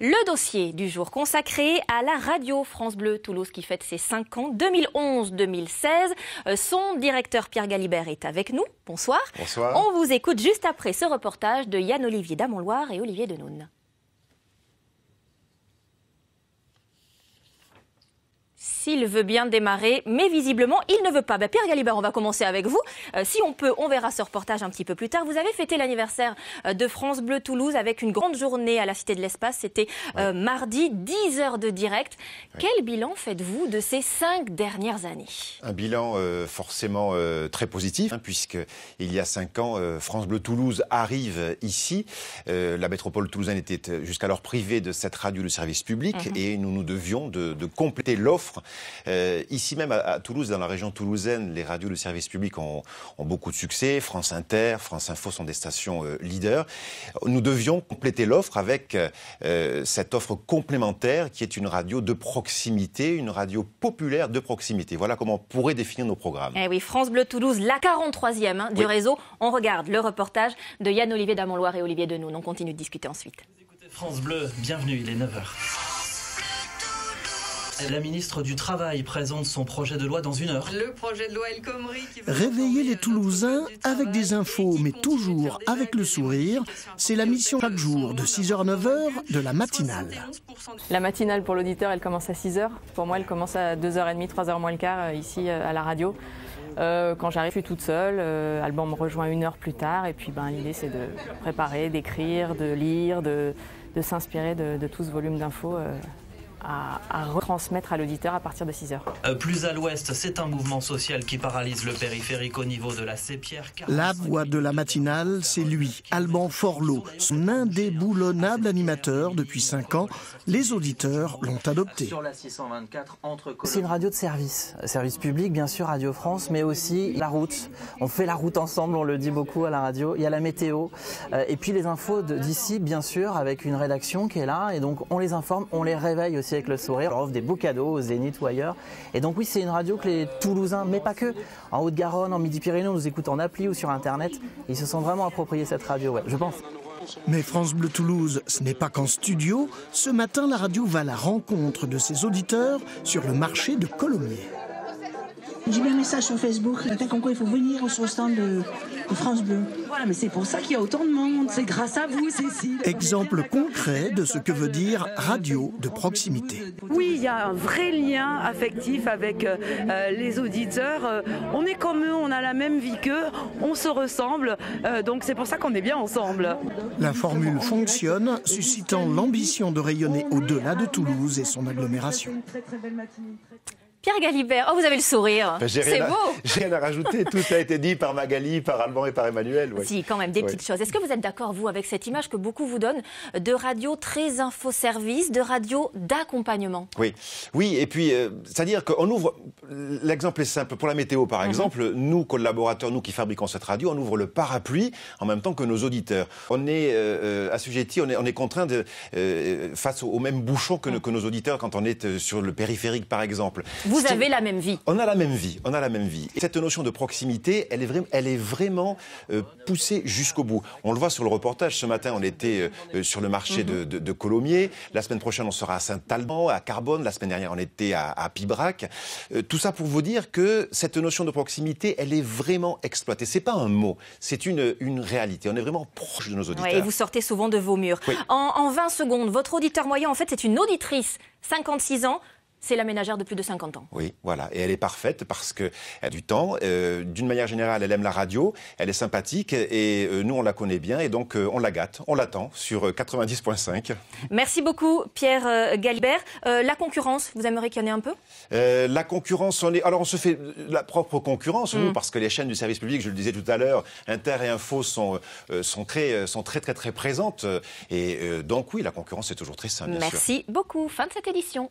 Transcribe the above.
Le dossier du jour consacré à la radio France Bleu Toulouse qui fête ses 5 ans, 2011-2016. Son directeur Pierre Galibert est avec nous. Bonsoir. Bonsoir. On vous écoute juste après ce reportage de Yann-Olivier Damonloire et Olivier Denoun. S'il veut bien démarrer, mais visiblement, il ne veut pas. Pierre Galibert, on va commencer avec vous. Si on peut, on verra ce reportage un petit peu plus tard. Vous avez fêté l'anniversaire de France Bleu Toulouse avec une grande journée à la Cité de l'Espace. C'était mardi, 10 heures de direct. Quel bilan faites-vous de ces 5 dernières années? Un bilan forcément très positif, puisqu'il y a 5 ans, France Bleu Toulouse arrive ici. La métropole toulousaine était jusqu'alors privée de cette radio de service public et nous devions de compléter l'offre. Ici même à Toulouse, dans la région toulousaine, les radios de service public ont beaucoup de succès. France Inter, France Info sont des stations leaders. Nous devions compléter l'offre avec cette offre complémentaire qui est une radio de proximité, une radio populaire de proximité. Voilà comment on pourrait définir nos programmes. Eh oui, France Bleu Toulouse, la 43e du réseau. On regarde le reportage de Yann-Olivier Damonloire et Olivier Denoun. On continue de discuter ensuite. Vous écoutez France Bleu, bienvenue, il est 9h. La ministre du Travail présente son projet de loi dans 1 heure. Le projet de loi El Khomri qui veut réveiller les Toulousains avec des infos, mais toujours avec le sourire. C'est la mission chaque jour de 6h à 9h de la matinale. La matinale pour l'auditeur, elle commence à 6h. Pour moi, elle commence à 2h30, 3h moins le quart ici à la radio. Quand j'arrive, je suis toute seule. Alban me rejoint 1 heure plus tard. Et puis l'idée, c'est de préparer, d'écrire, de lire, de s'inspirer de tout ce volume d'infos. À retransmettre à l'auditeur à partir de 6h. Plus à l'ouest, c'est un mouvement social qui paralyse le périphérique au niveau de la Sépierre. La voix de la matinale, c'est lui, Alban Forlot, son indéboulonnable animateur depuis 5 ans. Les auditeurs l'ont adopté. Sur la 624, c'est une radio de service public, bien sûr, Radio France, mais aussi la route. On fait la route ensemble, on le dit beaucoup à la radio. Il y a la météo, et puis les infos d'ici, bien sûr, avec une rédaction qui est là, et donc on les informe, on les réveille aussi avec le sourire, on offre des beaux cadeaux au Zénith ou ailleurs. Et donc oui, c'est une radio que les Toulousains, mais pas que, en Haute-Garonne, en Midi-Pyrénées, on nous écoute en appli ou sur Internet. Ils se sont vraiment appropriés cette radio, je pense. Mais France Bleu Toulouse, ce n'est pas qu'en studio. Ce matin, la radio va à la rencontre de ses auditeurs sur le marché de Colomiers. J'ai mis un message sur Facebook, comme quoi il faut venir sur le stand de France Bleu. Voilà, mais c'est pour ça qu'il y a autant de monde, c'est grâce à vous, Cécile. Exemple concret de ce que veut dire radio de proximité. Oui, il y a un vrai lien affectif avec les auditeurs. On est comme eux, on a la même vie qu'eux, on se ressemble, donc c'est pour ça qu'on est bien ensemble. La formule fonctionne, suscitant l'ambition de rayonner au-delà de Toulouse et son agglomération. Pierre Galibert, vous avez le sourire. C'est beau. J'ai rien à rajouter. Tout a été dit par Magali, par Alban et par Emmanuel. Ouais. Si, quand même, des petites choses. Est-ce que vous êtes d'accord, vous, avec cette image que beaucoup vous donnent de radio très info-service, de radio d'accompagnement? Oui, et puis, c'est-à-dire qu'on ouvre, l'exemple est simple, pour la météo par exemple, nous, collaborateurs, nous qui fabriquons cette radio, on ouvre le parapluie en même temps que nos auditeurs. On est assujettis, on est contraint face au même bouchon que nos auditeurs quand on est sur le périphérique par exemple. Vous avez la même vie. On a la même vie. Et cette notion de proximité, elle est vraiment poussée jusqu'au bout. On le voit sur le reportage. Ce matin, on était sur le marché de Colomiers. La semaine prochaine, on sera à Saint-Alban, à Carbone. La semaine dernière, on était à Pibrac. Tout ça pour vous dire que cette notion de proximité, elle est vraiment exploitée. C'est pas un mot, c'est une réalité. On est vraiment proche de nos auditeurs. Et vous sortez souvent de vos murs. Oui. En 20 secondes, votre auditeur moyen, en fait, c'est une auditrice, 56 ans. C'est la ménagère de plus de 50 ans. Oui, voilà. Et elle est parfaite parce qu'elle a du temps. D'une manière générale, elle aime la radio. Elle est sympathique et nous, on la connaît bien. Et donc, on la gâte. On l'attend sur 90.5. Merci beaucoup, Pierre Galibert. La concurrence, vous aimeriez qu'il y en ait un peu? La concurrence, on se fait la propre concurrence, nous, parce que les chaînes du service public, je le disais tout à l'heure, Inter et Info sont très présentes. Et donc, oui, la concurrence est toujours très saine, bien sûr. Merci beaucoup. Fin de cette édition.